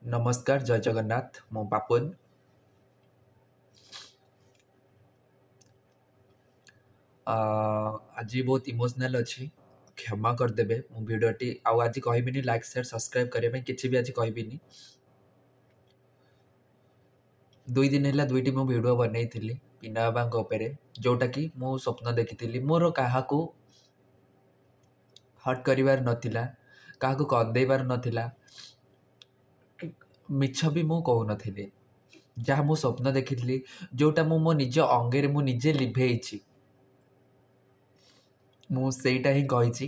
नमस्कार जय जगन्नाथ मो बापुन आज बहुत इमोशनल अच्छी क्षमा करदेवे मो भिडटी आज कहबिनी लाइक शेयर सब्सक्राइब करने किसी भी आज कहबिनी 2 दिन है दुईटी मो भिड बनई पिना बाबा जोटा कि मु स्वप्न देखी मोर क्या हर्ट कर नाला क्या कंदेबार नाला मिछ भी मु कहू नी जहाँ मु स्वप्न देखी जोटा मु मो निज अंगे मु निजे लिभेई मुझा ही कही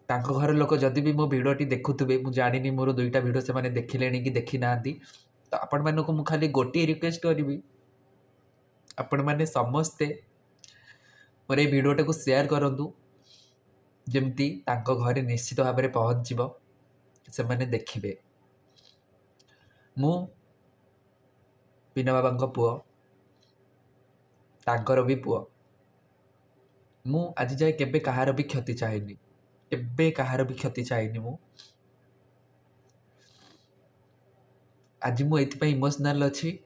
घर लोक जदि भी मो भिडटी देखुवे मुझे जानी मोर 2टा भिड से देखिले कि देखी ना तो आपण मानक मु खाली गोटे रिक्वेस्ट करी आपण मैंने समस्ते मोर ये भिडटा को शेयर करूँ जमती घरे निश्चित भाव में पहुँचव से मैंने देखिए मु पिना बाबा पुओ तांकर भी पुओ मु आज जाए केबे कहार भी क्षति चाहेनी एबे कहार भी क्षति चाहेनी मु आज मु एथिपाई इमोशनल अच्छी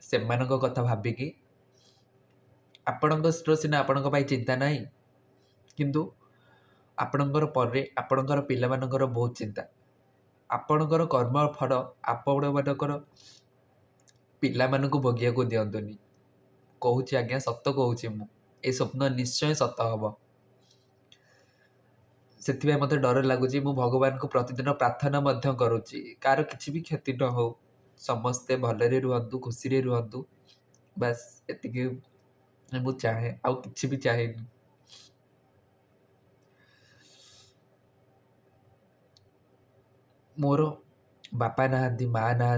से कथा भाविकी आपण सिना आपण चिंता ना किंतु आपणकर पर आपणकर पिला मानकर बहुत चिंता आपणकर कर्म फल आपण मानकर पिला मानकु भोगिया को दिंतुनि कहूँ आज्ञा सत कहूँ मु ए स्वप्न निश्चय सत हम से मत डर लगुच मु भगवान को प्रतिदिन प्रार्थना करुच्ची कार किसी भी क्षति न हो समस्ते भलरे रुहतु खुशी रुहतु बस एतिकी मु चाहे आउ किसी भी चाहे मोर बापा ना माँ ना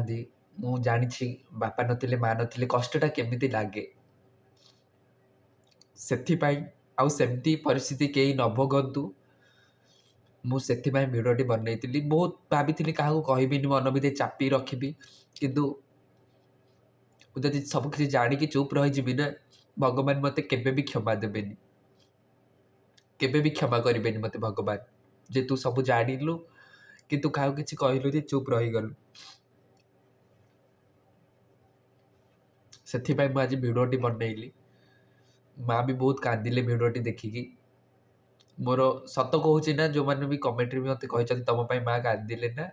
मु जानी बापा नथिले माँ नथिले कष्टटा केमिति लागे सेथिपाई आउ सेमती परिस्थिति कई न भोगंतु मुझे भिडटी बनई बहुत भाभी क्या कहबी मन भी चापी रखी किंतु जब सब किसी जानिकी चुप रही ना भगवान मत केबे भी क्षमा देवेनि केबे भी क्षमा करें मत भगवान जे तू सब जानिलु किंतु क्या किसी कहलु जे चुप रहीगलु से मुझे आज भिडटी बनईली माँ भी बहुत कांदिले भिडटी देखिकी मोर सत कहूँ ना जो मैंने भी कमेंट्री भी मत कहते तुम माँ कांदिले ना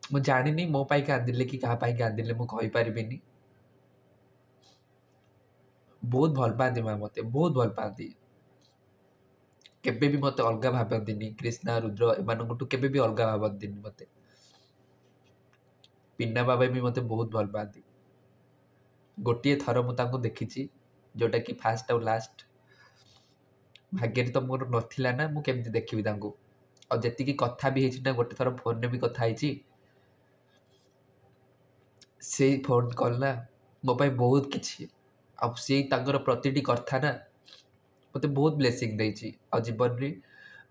मु जानी मो पाई कांदिले कि क्या कांदिले मु कहि परिबिनी बहुत भल पाती माँ मत बहुत भल पाती केबे भी मत अलग भावती कृष्णा रुद्र एमानठू केबे भी अलग भावती मत पिना बाबा भी मत बहुत भल पाती गोटे थर मुझे देखी जोटा कि फास्ट आउ लास्ट भाग्य तो मोर नाला ना मुझे देखी और जी कथा भी ना गोटे थर फोन भी कथा से फोन कॉल ना मो पाई बहुत किसी आर प्रतिटी कथा ना मत बहुत ब्लेसिंग देती आ जीवन में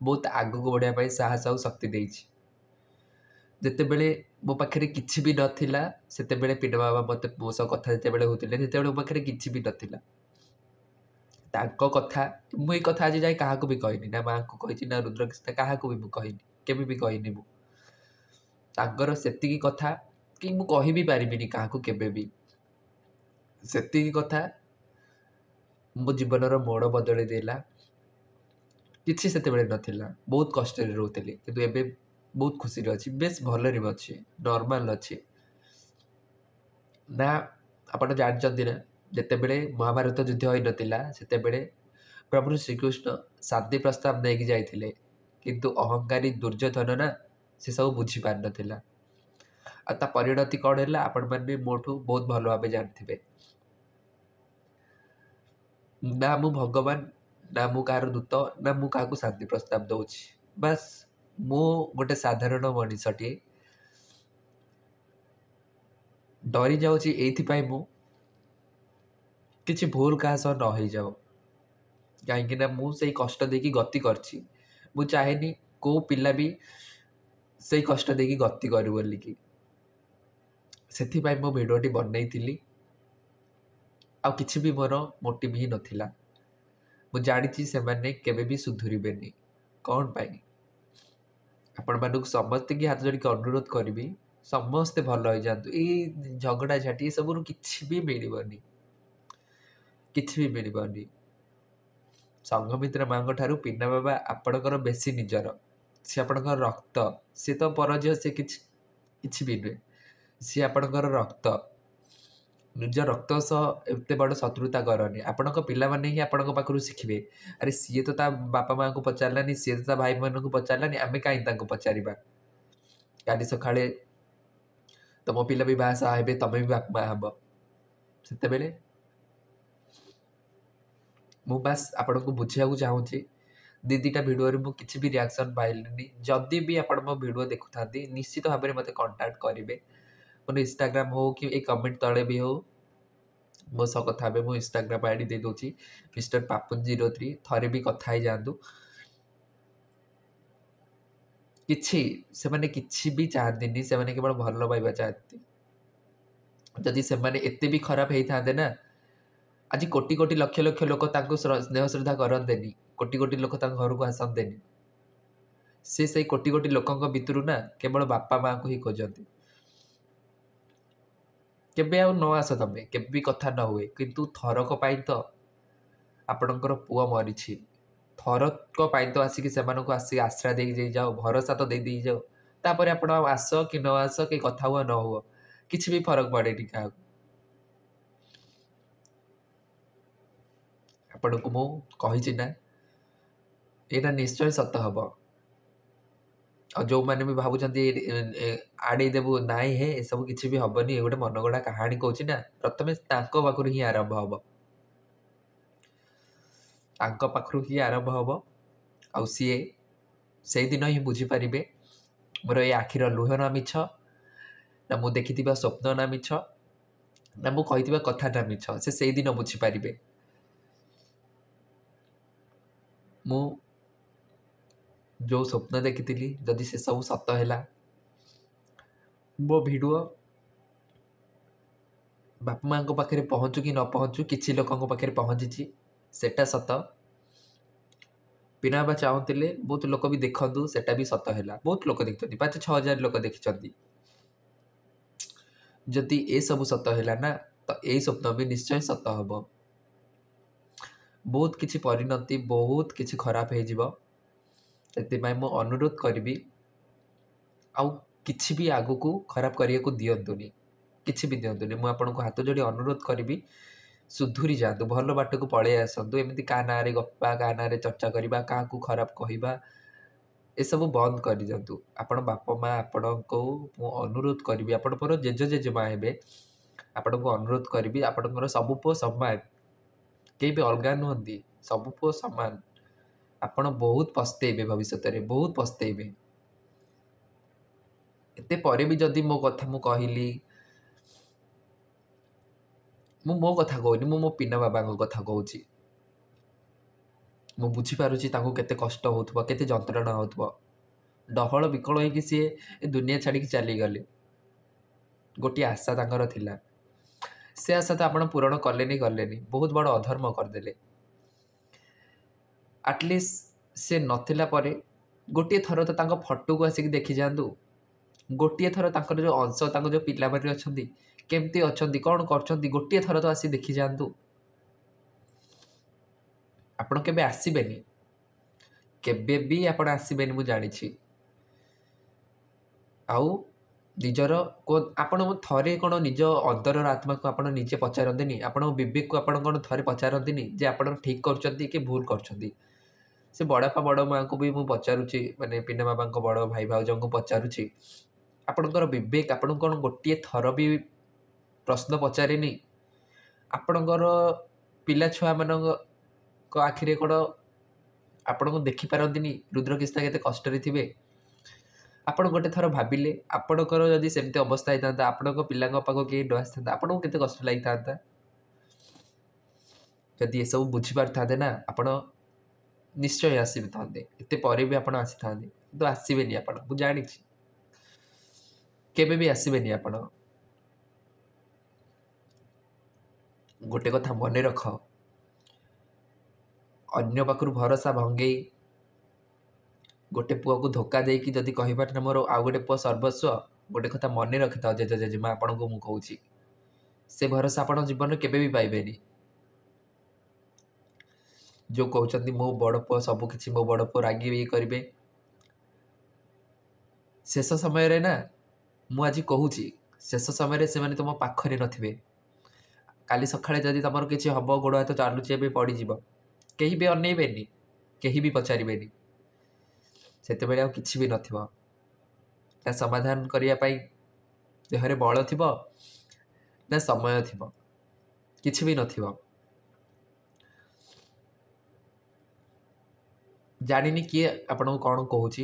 बहुत आग को बढ़ाई साहस आ शक्ति देती जिते बड़े मो पाखे किसी भी नाला से पिना बाबा मत मो सह कथा जिते होते मो पाखे किसी भी नाला कथा मुझे कथा आज जाए क्या भी कहनी ना माँ को कही ना रुद्रकृष्ण क्या भी कहनी केमी भी कहनी मुझर से कथा कि मु कहि भी पारिबिनी क्या केबे भी से कथा मो जीवन मोड़ बदल देला किसी से नाला बहुत कष्ट रोली कि एबे बहुत खुशी अच्छी बेस भल अच्छी नॉर्मल अच्छी ना आप जानते ना जिते बड़े महाभारत युद्ध हो नाला से प्रभु श्रीकृष्ण शांति प्रस्ताव नहीं जाते किंतु अहंकारी दुर्योधन ना से सब बुझीपार नाला आ परिणति कौन है आपण मैंने मोठू बहुत भल भाव जानते ना मु भगवान ना मु कहार दूत ना मु क्या शांति प्रस्ताव दौर बस मु गोटे साधारण मनीषटी डरी जाऊँगी मु किसी भूल क्या सह न हो जाओ कहीं मुझे कष्ट देकी गति करछि मु चाहेनी को पिला भी से कष्ट देकी गति करू बोलिकी से मो भिडटी बनई आ किसी भी मोर मोटिव ही नाला ମୁଁ ଜାଣିଛି ସେମାନେ କେବେ ବି ସୁଧୁରିବେନି। କ'ଣ ପାଇଁ? ଆପଣମାନଙ୍କୁ ସମସ୍ତଙ୍କୁ ହାତ ଯୋଡ଼ିକି ଅନୁରୋଧ କରିବି, ସମସ୍ତେ ଭଲ ହେଇଯାଆନ୍ତୁ। ଏଇ ଝଗଡ଼ା ଝାଟି ଏସବୁରୁ କିଛି ବି ମିଳିବନି, କିଛି ବି ମିଳିବନି। ସଂଘମିତ୍ରା ମାଙ୍କ ଠାରୁ ପିନା ବାବା ଆପଣଙ୍କର ବେଶୀ ନିଜର। ସେ ଆପଣଙ୍କର ରକ୍ତ। ସେ ତ ପରଝିଅ, ସେ କିଛି ବି ନୁହେଁ। ସିଏ ଆପଣଙ୍କର ରକ୍ତ। ନିଜ ରକ୍ତ ସହ ଏତେ ବଡ଼ ଶତ୍ରୁତା କରନି। ଆପଣଙ୍କ ପିଲାମାନେ ହିଁ ଆପଣଙ୍କ ପାଖରୁ ଶିଖିବେ। ଆରେ ସିଏ ତ ତା ବାପା ମାଆଙ୍କୁ ପଚାରିଲାନି, ସିଏ ତ ତା ଭାଇମାନଙ୍କୁ ପଚାରିଲାନି, ଆମେ କାହିଁ ତାଙ୍କୁ ପଚାରିବା? କାଲି ସକାଳେ ତମ ପିଲା ବି ବାହା ହେବେ, ତମେ ବି ବାପା ମା ହେବ। ସେତେବେଳେ ମୁଁ ବାସ୍ ଆପଣଙ୍କୁ ବୁଝିବାକୁ ଚାହୁଁଛି। ଦିଟା ଭିଡ଼ିଓରେ ମୁଁ କିଛି ବି ରିଆକ୍ସନ୍ ପାଇଲିନି। ଯଦି ବି ଆପଣ ମୋ ଭିଡ଼ିଓ ଦେଖୁଥାନ୍ତି, ନିଶ୍ଚିତ ଭାବରେ ମୋତେ କଣ୍ଟାକ୍ଟ କରିବେ। ମୋର ଇନଷ୍ଟାଗ୍ରାମ ହଉ କି ଏଇ କମେଣ୍ଟ ତଳେ ବି ହଉ, ମୋ ସହ କଥା ହେବେ। ମୁଁ ଇନଷ୍ଟାଗ୍ରାମ ଆଇଡ଼ି ଦେଇଦେଉଛି, ମିଷ୍ଟର ପାପୁନ03। ଥରେ ବି କଥା ହେଇଯାଆନ୍ତୁ। ସେମାନେ କିଛି ବି ଚାହାନ୍ତିନି, ସେମାନେ କେବଳ ଭଲ ପାଇବା ଚାହାନ୍ତି। ଯଦି ସେମାନେ ଏତେ ବି ଖରାପ ହେଇଥାନ୍ତେ ନା, ଆଜି କୋଟି କୋଟି ଲକ୍ଷ ଲକ୍ଷ ଲୋକ ତାଙ୍କୁ ସ୍ନେହ ଶ୍ରଦ୍ଧା କରନ୍ତେନି, କୋଟି କୋଟି ଲୋକ ତାଙ୍କ ଘରକୁ ଆସନ୍ତେନି। ସେ ସେଇ କୋଟି କୋଟି ଲୋକଙ୍କ ଭିତରୁ ନା କେବଳ ବାପା ମାଆଙ୍କୁ ହିଁ ଖୋଜନ୍ତି। କେବେ ଆଉ ନ ଆସ ତମେ, କେବେ ବି କଥା ନ ହୁଏ, କିନ୍ତୁ ଥରକ ପାଇଁ ତ ଆପଣଙ୍କର ପୁଅ ମରିଛି। ଥରକ ପାଇଁ ତ ଆସିକି ସେମାନଙ୍କୁ ଆସିକି ଆଶ୍ରା ଦେଇକି ଯାଅ, ଭରସା ତ ଦେଇ ଯାଅ। ତାପରେ ଆପଣ ଆଉ ଆସ କି ନ ଆସ, କି କଥା ହୁଅ ନ ହୁଅ, କିଛି ବି ଫରକ ପଡ଼େନି କାହାକୁ। ଆପଣଙ୍କୁ ମୁଁ କହିଛି ନା, ଏଇଟା ନିଶ୍ଚୟ ସତ ହେବ। ଆଉ ଯେଉଁମାନେ ବି ଭାବୁଛନ୍ତି ଆଡ଼େଇ ଦେବୁ, ନାଇଁ ହେ ଏସବୁ କିଛି ବି ହେବନି, ଏ ଗୋଟେ ମନଗଢ଼ା କାହାଣୀ କହୁଛି ନା, ପ୍ରଥମେ ତାଙ୍କ ପାଖରୁ ହିଁ ଆରମ୍ଭ ହେବ। ତାଙ୍କ ପାଖରୁ ହିଁ ଆରମ୍ଭ ହେବ। ଆଉ ସିଏ ସେଇଦିନ ହିଁ ବୁଝିପାରିବେ ମୋର ଏ ଆଖିର ଲୁହ ନା ମିଛ, ନା ମୁଁ ଦେଖିଥିବା ସ୍ୱପ୍ନ ନା ମିଛ, ନା ମୁଁ କହିଥିବା କଥା ନା ମିଛ। ସେ ସେଇଦିନ ବୁଝିପାରିବେ। ମୁଁ ଯେଉଁ ସ୍ୱପ୍ନ ଦେଖିଥିଲି, ଯଦି ସେସବୁ ସତ ହେଲା, ମୋ ଭିଡ଼ିଓ ବାପା ମାଆଙ୍କ ପାଖରେ ପହଞ୍ଚୁ କି ନ ପହଞ୍ଚୁ, କିଛି ଲୋକଙ୍କ ପାଖରେ ପହଞ୍ଚିଛି, ସେଟା ସତ। ପିନା ବାବା ଚାହୁଁଥିଲେ ବହୁତ ଲୋକ ବି ଦେଖନ୍ତୁ, ସେଟା ବି ସତ ହେଲା। ବହୁତ ଲୋକ ଦେଖିଛନ୍ତି, 5-6 ହଜାର ଲୋକ ଦେଖିଛନ୍ତି। ଯଦି ଏସବୁ ସତ ହେଲା ନା, ତ ଏଇ ସ୍ୱପ୍ନ ବି ନିଶ୍ଚୟ ସତ ହେବ। ବହୁତ କିଛି ପରିଣତି, ବହୁତ କିଛି ଖରାପ ହେଇଯିବ। ସେଥିପାଇଁ ମୁଁ ଅନୁରୋଧ କରିବି, ଆଉ କିଛି ବି ଆଗକୁ ଖରାପ କରିବାକୁ ଦିଅନ୍ତୁନି, କିଛି ବି ଦିଅନ୍ତୁନି। ମୁଁ ଆପଣଙ୍କୁ ହାତ ଯୋଡ଼ି ଅନୁରୋଧ କରିବି, ସୁଧୁରି ଯାଆନ୍ତୁ, ଭଲ ବାଟକୁ ପଳେଇ ଆସନ୍ତୁ। ଏମିତି କାହା ନାଁରେ ଗପିବା, କାହା ନାଁରେ ଚର୍ଚ୍ଚା କରିବା, କାହାକୁ ଖରାପ କହିବା, ଏସବୁ ବନ୍ଦ କରିଦିଅନ୍ତୁ। ଆପଣ ବାପା ମା, ଆପଣଙ୍କୁ ମୁଁ ଅନୁରୋଧ କରିବି, ଆପଣ ମୋର ଜେଜେମା ହେବେ, ଆପଣଙ୍କୁ ଅନୁରୋଧ କରିବି, ଆପଣଙ୍କର ସବୁ ପୁଅ ସମାନ, କେହି ବି ଅଲଗା ନୁହନ୍ତି, ସବୁ ପୁଅ ସମାନ। ଆପଣ ବହୁତ ପସ୍ତେଇବେ ଭବିଷ୍ୟତରେ, ବହୁତ ପସ୍ତେଇବେ। ଏତେ ପରେ ବି ଯଦି ମୋ କଥା ମୁଁ କହିଲି, ମୁଁ ମୋ କଥା କହୁନି, ମୁଁ ମୋ ପିନା ବାବାଙ୍କ କଥା କହୁଛି। ମୁଁ ବୁଝିପାରୁଛି ତାଙ୍କୁ କେତେ କଷ୍ଟ ହେଉଥିବ, କେତେ ଯନ୍ତ୍ରଣା ହେଉଥିବ। ଡହଳ ବିକଳ ହେଇକି ସିଏ ଏ ଦୁନିଆ ଛାଡ଼ିକି ଚାଲିଗଲେ। ଗୋଟିଏ ଆଶା ତାଙ୍କର ଥିଲା, ସେ ଆଶା ତ ଆପଣ ପୂରଣ କଲେନି, ବହୁତ ବଡ଼ ଅଧର୍ମ କରିଦେଲେ। ଆଟଲିଷ୍ଟ ସେ ନଥିଲା ପରେ ଗୋଟିଏ ଥର ତ ତାଙ୍କ ଫଟୋକୁ ଆସିକି ଦେଖିଯାଆନ୍ତୁ। ଗୋଟିଏ ଥର ତାଙ୍କର ଯେଉଁ ଅଂଶ, ତାଙ୍କ ଯେଉଁ ପିଲାମାନେ ଅଛନ୍ତି କେମିତି ଅଛନ୍ତି, କ'ଣ କରୁଛନ୍ତି, ଗୋଟିଏ ଥର ତ ଆସି ଦେଖିଯାଆନ୍ତୁ। ଆପଣ କେବେ ଆସିବେନି, କେବେ ବି ଆପଣ ଆସିବେନି, ମୁଁ ଜାଣିଛି। ଆଉ ନିଜର ଆପଣ ଥରେ କ'ଣ ନିଜ ଅନ୍ତରର ଆତ୍ମାକୁ ଆପଣ ନିଜେ ପଚାରନ୍ତିନି? ଆପଣଙ୍କ ବିବେକକୁ ଆପଣ କ'ଣ ଥରେ ପଚାରନ୍ତିନି ଯେ ଆପଣ ଠିକ୍ କରୁଛନ୍ତି କି ଭୁଲ କରୁଛନ୍ତି? ସେ ବଡ଼ବାପା ବଡ଼ ମାଆଙ୍କୁ ବି ମୁଁ ପଚାରୁଛି, ମାନେ ପିନା ବାବାଙ୍କ ବଡ଼ ଭାଇ ଭାଉଜଙ୍କୁ ପଚାରୁଛି, ଆପଣଙ୍କର ବିବେକ ଆପଣଙ୍କୁ କ'ଣ ଗୋଟିଏ ଥର ବି ପ୍ରଶ୍ନ ପଚାରେନି? ଆପଣଙ୍କର ପିଲାଛୁଆମାନଙ୍କ ଆଖିରେ କ'ଣ ଆପଣଙ୍କୁ ଦେଖିପାରନ୍ତିନି ରୁଦ୍ରକିଷ୍ଣା କେତେ କଷ୍ଟରେ ଥିବେ? ଆପଣ ଗୋଟେ ଥର ଭାବିଲେ, ଆପଣଙ୍କର ଯଦି ସେମିତି ଅବସ୍ଥା ହେଇଥାନ୍ତା, ଆପଣଙ୍କ ପିଲାଙ୍କ ପାଖକୁ କେହି ନ ଆସିଥାନ୍ତା, ଆପଣଙ୍କୁ କେତେ କଷ୍ଟ ଲାଗିଥାନ୍ତା? ଯଦି ଏସବୁ ବୁଝିପାରିଥାନ୍ତେ ନା, ଆପଣ ନିଶ୍ଚୟ ଆସିଥାନ୍ତେ। ଏତେ ପରେ ବି ଆପଣ ଆସିଥାନ୍ତେ, କିନ୍ତୁ ଆସିବେନି ଆପଣ, ମୁଁ ଜାଣିଛି। କେବେ ବି ଆସିବେନି ଆପଣ। ଗୋଟେ କଥା ମନେ ରଖ, ଅନ୍ୟ ପାଖରୁ ଭରସା ଭଙ୍ଗେଇ ଗୋଟେ ପୁଅକୁ ଧୋକା ଦେଇକି ଯଦି କହିପାରେ ନା ମୋର ଆଉ ଗୋଟେ ପୁଅ ସର୍ବସ୍ୱ, ଗୋଟେ କଥା ମନେ ରଖିଥାଅ ଜେଜେ ଜେଜେମା, ଆପଣଙ୍କୁ ମୁଁ କହୁଛି, ସେ ଭରସା ଆପଣ ଜୀବନରେ କେବେ ବି ପାଇବେନି। ଯେଉଁ କହୁଛନ୍ତି ମୋ ବଡ଼ ପୁଅ ସବୁ କିଛି, ମୋ ବଡ଼ ପୁଅ ରାଗିବେ ଇଏ କରିବେ, ଶେଷ ସମୟରେ ନା ମୁଁ ଆଜି କହୁଛି, ଶେଷ ସମୟରେ ସେମାନେ ତୁମ ପାଖରେ ନଥିବେ। କାଲି ସକାଳେ ଯଦି ତମର କିଛି ହବ, ଗୋଡ଼ ହାତ ଚାଲୁଛି ଏବେ ପଡ଼ିଯିବ, କେହି ବି ଅନେଇବେନି, କେହି ବି ପଚାରିବେନି। ସେତେବେଳେ ଆଉ କିଛି ବି ନଥିବ। ନା ସମାଧାନ କରିବା ପାଇଁ ଦେହରେ ବଳ ଥିବ, ନା ସମୟ ଥିବ, କିଛି ବି ନଥିବ। ଜାଣିନି କିଏ ଆପଣଙ୍କୁ କ'ଣ କହୁଛି,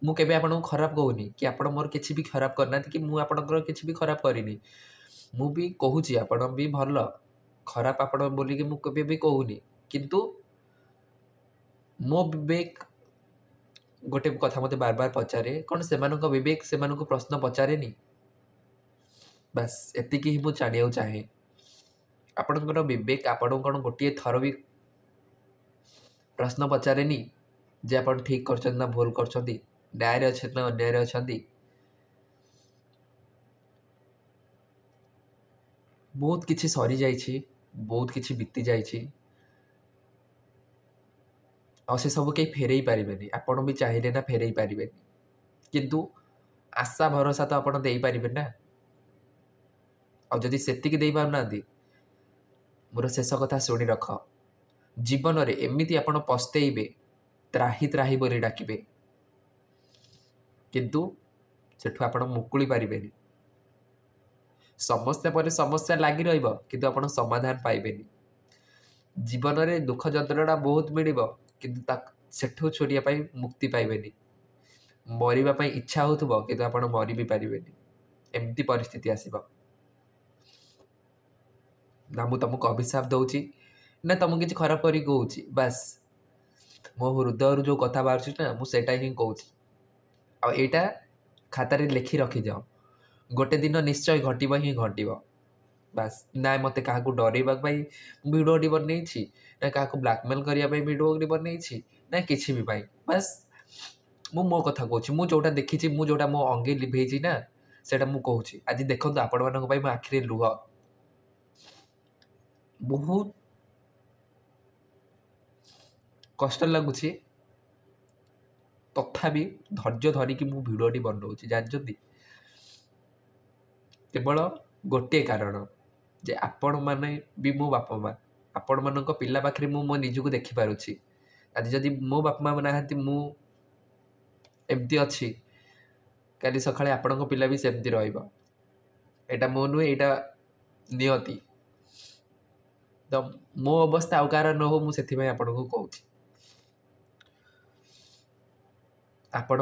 ମୁଁ କେବେ ଆପଣଙ୍କୁ ଖରାପ କହୁନି, କି ଆପଣ ମୋର କିଛି ବି ଖରାପ କରିନାହାନ୍ତି, କି ମୁଁ ଆପଣଙ୍କର କିଛି ବି ଖରାପ କରିନି। ମୁଁ ବି କହୁଛି ଆପଣ ବି ଭଲ, ଖରାପ ଆପଣ ବୋଲିକି ମୁଁ କେବେ ବି କହୁନି। କିନ୍ତୁ ମୋ ବିବେକ ଗୋଟେ କଥା ମୋତେ ବାରବାର ପଚାରେ, କ'ଣ ସେମାନଙ୍କ ବିବେକ ସେମାନଙ୍କୁ ପ୍ରଶ୍ନ ପଚାରେନି? ବାସ୍ ଏତିକି ହିଁ ମୁଁ ଜାଣିବାକୁ ଚାହେଁ। ଆପଣଙ୍କର ବିବେକ ଆପଣଙ୍କୁ କ'ଣ ଗୋଟିଏ ଥର ବି ପ୍ରଶ୍ନ ପଚାରେନି ଯେ ଆପଣ ଠିକ୍ କରିଛନ୍ତି ନା ଭୁଲ କରିଛନ୍ତି, ନ୍ୟାୟରେ ଅଛନ୍ତି ନା ଅନ୍ୟାୟରେ ଅଛନ୍ତି? ବହୁତ କିଛି ସରିଯାଇଛି, ବହୁତ କିଛି ବିତି ଯାଇଛି, ଆଉ ସେସବୁ କେହି ଫେରେଇ ପାରିବେନି। ଆପଣ ବି ଚାହିଁଲେ ନା ଫେରେଇ ପାରିବେନି, କିନ୍ତୁ ଆଶା ଭରସା ତ ଆପଣ ଦେଇପାରିବେ ନା। ଆଉ ଯଦି ସେତିକି ଦେଇପାରୁନାହାନ୍ତି, ମୋର ଶେଷ କଥା ଶୁଣି ରଖ, ଜୀବନରେ ଏମିତି ଆପଣ ପସ୍ତେଇବେ, ତ୍ରାହି ତ୍ରାହି ବୋଲି ଡାକିବେ, କିନ୍ତୁ ସେଠୁ ଆପଣ ମୁକୁଳି ପାରିବେନି। ସମସ୍ୟା ପରେ ସମସ୍ୟା ଲାଗି ରହିବ, କିନ୍ତୁ ଆପଣ ସମାଧାନ ପାଇବେନି। ଜୀବନରେ ଦୁଃଖ ଯନ୍ତ୍ରଣା ବହୁତ ମିଳିବ, କିନ୍ତୁ ସେଠୁ ଛୁଟିବା ପାଇଁ ମୁକ୍ତି ପାଇବେନି। ମରିବା ପାଇଁ ଇଚ୍ଛା ହେଉଥିବ, କିନ୍ତୁ ଆପଣ ମରି ବି ପାରିବେନି। ଏମିତି ପରିସ୍ଥିତି ଆସିବ। ନା ମୁଁ ତୁମକୁ ଅଭିଶାପ ଦେଉଛି, ନା ତୁମକୁ କିଛି ଖରାପ କରିକି କହୁଛି, ବାସ୍ ମୋ ହୃଦୟରୁ ଯେଉଁ କଥା ବାହାରୁଛି ନା, ମୁଁ ସେଇଟା ହିଁ କହୁଛି। ଆଉ ଏଇଟା ଖାତାରେ ଲେଖି ରଖିଦିଅ, ଗୋଟେ ଦିନ ନିଶ୍ଚୟ ଘଟିବ ହିଁ ଘଟିବ। ବାସ୍ ନା ମୋତେ କାହାକୁ ଡରାଇବା ପାଇଁ ଭିଡ଼ିଓଟି ବନେଇଛି, ନା କାହାକୁ ବ୍ଲାକମେଲ୍ କରିବା ପାଇଁ ଭିଡ଼ିଓଟି ବନେଇଛି, ନା କିଛି ବି ପାଇଁ। ବାସ୍ ମୁଁ ମୋ କଥା କହୁଛି, ମୁଁ ଯେଉଁଟା ଦେଖିଛି, ମୁଁ ଯେଉଁଟା ମୋ ଅଙ୍ଗେ ଲିଭେଇଛି ନା, ସେଇଟା ମୁଁ କହୁଛି। ଆଜି ଦେଖନ୍ତୁ ଆପଣମାନଙ୍କ ପାଇଁ ମୋ ଆଖିରେ ଲୁହ, ବହୁତ କଷ୍ଟ ଲାଗୁଛି, ତଥାପି ଧୈର୍ଯ୍ୟ ଧରିକି ମୁଁ ଭିଡ଼ିଓଟି ବନାଉଛି। ଜାଣିଛନ୍ତି, କେବଳ ଗୋଟିଏ କାରଣ ଯେ ଆପଣମାନେ ବି ମୋ ବାପା ମା', ଆପଣମାନଙ୍କ ପିଲା ପାଖରେ ମୁଁ ମୋ ନିଜକୁ ଦେଖିପାରୁଛି। ଆଜି ଯଦି ମୋ ବାପା ମା' ନାହାନ୍ତି, ମୁଁ ଏମିତି ଅଛି, କାଲି ସକାଳେ ଆପଣଙ୍କ ପିଲା ବି ସେମିତି ରହିବ। ଏଇଟା ମୋ ନୁହେଁ, ଏଇଟା ନିୟତି। ତ ମୋ ଅବସ୍ଥା ଆଉ କାହାର ନ ହଉ, ମୁଁ ସେଥିପାଇଁ ଆପଣଙ୍କୁ କହୁଛି। ଆପଣ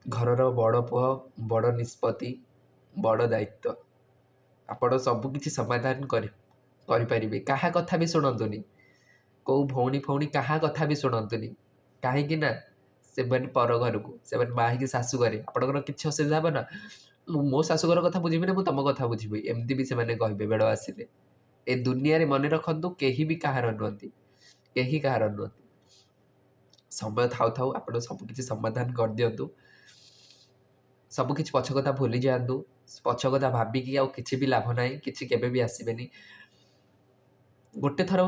ଘରର ବଡ଼ ପୁଅ, ବଡ଼ ନିଷ୍ପତ୍ତି, ବଡ଼ ଦାୟିତ୍ୱ। ଆପଣ ସବୁକିଛି ସମାଧାନ କରିପାରିବେ। କାହା କଥା ବି ଶୁଣନ୍ତୁନି, କେଉଁ ଭଉଣୀ ଫଉଣୀ କାହା କଥା ବି ଶୁଣନ୍ତୁନି। କାହିଁକି ନା ସେମାନେ ପର ଘରକୁ, ସେମାନେ ବାହା ହେଇକି ଶାଶୁ ଘରେ, ଆପଣଙ୍କର କିଛି ଅସୁବିଧା ହେବ ନା, ମୁଁ ମୋ ଶାଶୁଘର କଥା ବୁଝିବି ନା, ମୁଁ ତୁମ କଥା ବୁଝିବି, ଏମିତି ବି ସେମାନେ କହିବେ ବେଳ ଆସିଲେ। ଏ ଦୁନିଆରେ ମନେ ରଖନ୍ତୁ, କେହି ବି କାହାର ନୁହନ୍ତି, କେହି କାହାର ନୁହନ୍ତି। ସମୟ ଥାଉ ଥାଉ ଆପଣ ସବୁକିଛି ସମାଧାନ କରିଦିଅନ୍ତୁ। ସବୁକିଛି ପଛ କଥା ଭୁଲି ଯାଆନ୍ତୁ। ପଛ କଥା ଭାବିକି ଆଉ କିଛି ବି ଲାଭ ନାହିଁ, କିଛି କେବେ ବି ଆସିବେନି। ଗୋଟେ ଥର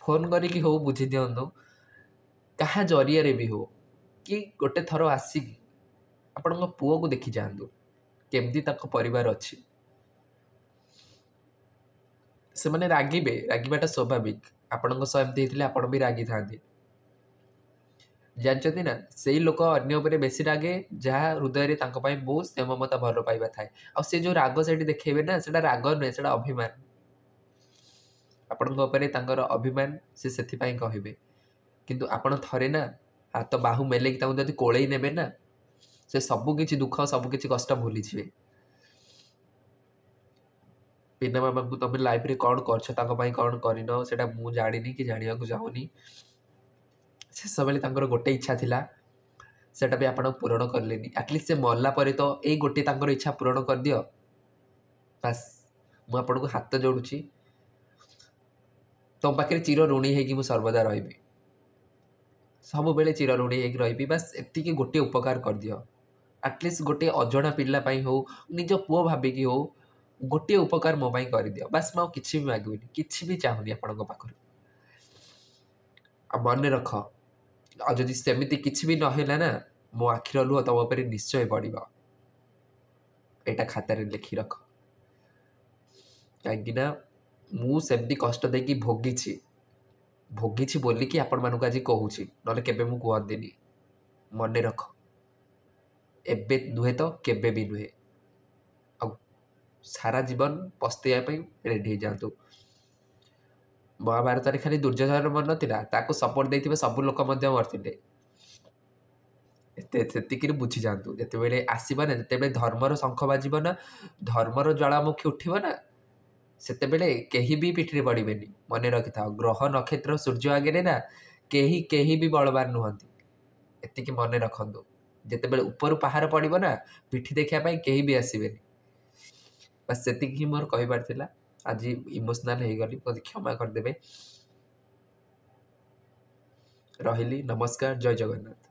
ଫୋନ୍ କରିକି ହଉ ବୁଝି ଦିଅନ୍ତୁ, କାହା ଜରିଆରେ ବି ହଉ, କି ଗୋଟେ ଥର ଆସିକି ଆପଣଙ୍କ ପୁଅକୁ ଦେଖି ଯାଆନ୍ତୁ, କେମିତି ତାଙ୍କ ପରିବାର ଅଛି। ସେମାନେ ରାଗିବେ, ରାଗିବାଟା ସ୍ୱାଭାବିକ। ଆପଣଙ୍କ ସହ ଏମିତି ହେଇଥିଲେ ଆପଣ ବି ରାଗିଥାନ୍ତି। ଜାଣିଛନ୍ତି ନା, ସେଇ ଲୋକ ଅନ୍ୟ ଉପରେ ବେଶୀ ରାଗେ ଯାହା ହୃଦୟରେ ତାଙ୍କ ପାଇଁ ବହୁତ ସ୍ନେହ ମମତା ଭଲ ପାଇବା ଥାଏ। ଆଉ ସେ ଯେଉଁ ରାଗ ସେଠି ଦେଖେଇବେ ନା, ସେଇଟା ରାଗ ନୁହେଁ, ସେଇଟା ଅଭିମାନ। ଆପଣଙ୍କ ଉପରେ ତାଙ୍କର ଅଭିମାନ, ସେ ସେଥିପାଇଁ କହିବେ। କିନ୍ତୁ ଆପଣ ଥରେ ନା ହାତ ବାହୁ ମେଲେଇକି ତାଙ୍କୁ ଯଦି କୋଳେଇ ନେବେ ନା, ସେ ସବୁକିଛି ଦୁଃଖ, ସବୁକିଛି କଷ୍ଟ ଭୁଲିଯିବେ। ପିନା ମାମାଙ୍କୁ ତୁମେ ଲାଇଫ୍ରେ କ'ଣ କରିଛ, ତାଙ୍କ ପାଇଁ କ'ଣ କରିନ, ସେଇଟା ମୁଁ ଜାଣିନି କି ଜାଣିବାକୁ ଚାହୁଁନି। ଶେଷବେଳେ ତାଙ୍କର ଗୋଟେ ଇଚ୍ଛା ଥିଲା, ସେଇଟା ବି ଆପଣ ପୂରଣ କଲେନି। ଆଟଲିଷ୍ଟ ସେ ମଲା ପରେ ତ ଏଇ ଗୋଟିଏ ତାଙ୍କର ଇଚ୍ଛା ପୂରଣ କରିଦିଅ। ବାସ୍ ମୁଁ ଆପଣଙ୍କୁ ହାତ ଯୋଡ଼ୁଛି, तुम पाखे चिर ऋणी होगी सर्वदा रही सब बेले चिर ऋणी होगी रही बास एति गोटे उपकार कर दियो आटलिस्ट गोटे अजणा पिला हो निज पुओ भाविकी हो गोटे उपकार मो कर दियो बास मैं किसी भी मागुनि किसी भी चाहूनी आपण पाखर मन रख आ जदि सेमती किसी भी नहला ना मो आखिर लुह तुम उपर निश्चय पड़ब यहाँ खातार लिखि रख कहीं मुझे कष्ट देकी भोगी बोलिकी आपण मानक आज कहूँ ना केवे मु कहती मन रख एबे नुहे तो केबे भी नुहे आ सारा जीवन पस्तेया रेडी जातु महाभारत खाली दुर्योधन मन ना सपोर्ट देते सब लोक मरते से बुझी जातु जिते आसब ना जिते धर्मर शंख बाजब ना धर्मर ज्वालामुखी उठब ना से कहीं भी पिठी पड़े मन रखि था ग्रह नक्षत्र सूर्य आगे ना कहीं भी बलवान नुहति एति मन रखु जिते ऊपर पहाड़ पड़ब ना पिठी देखापी कहीं भी आसबे बस से मोर कहबार आज इमोशनाल हो गली मत क्षमा करदे रही नमस्कार जय जगन्नाथ।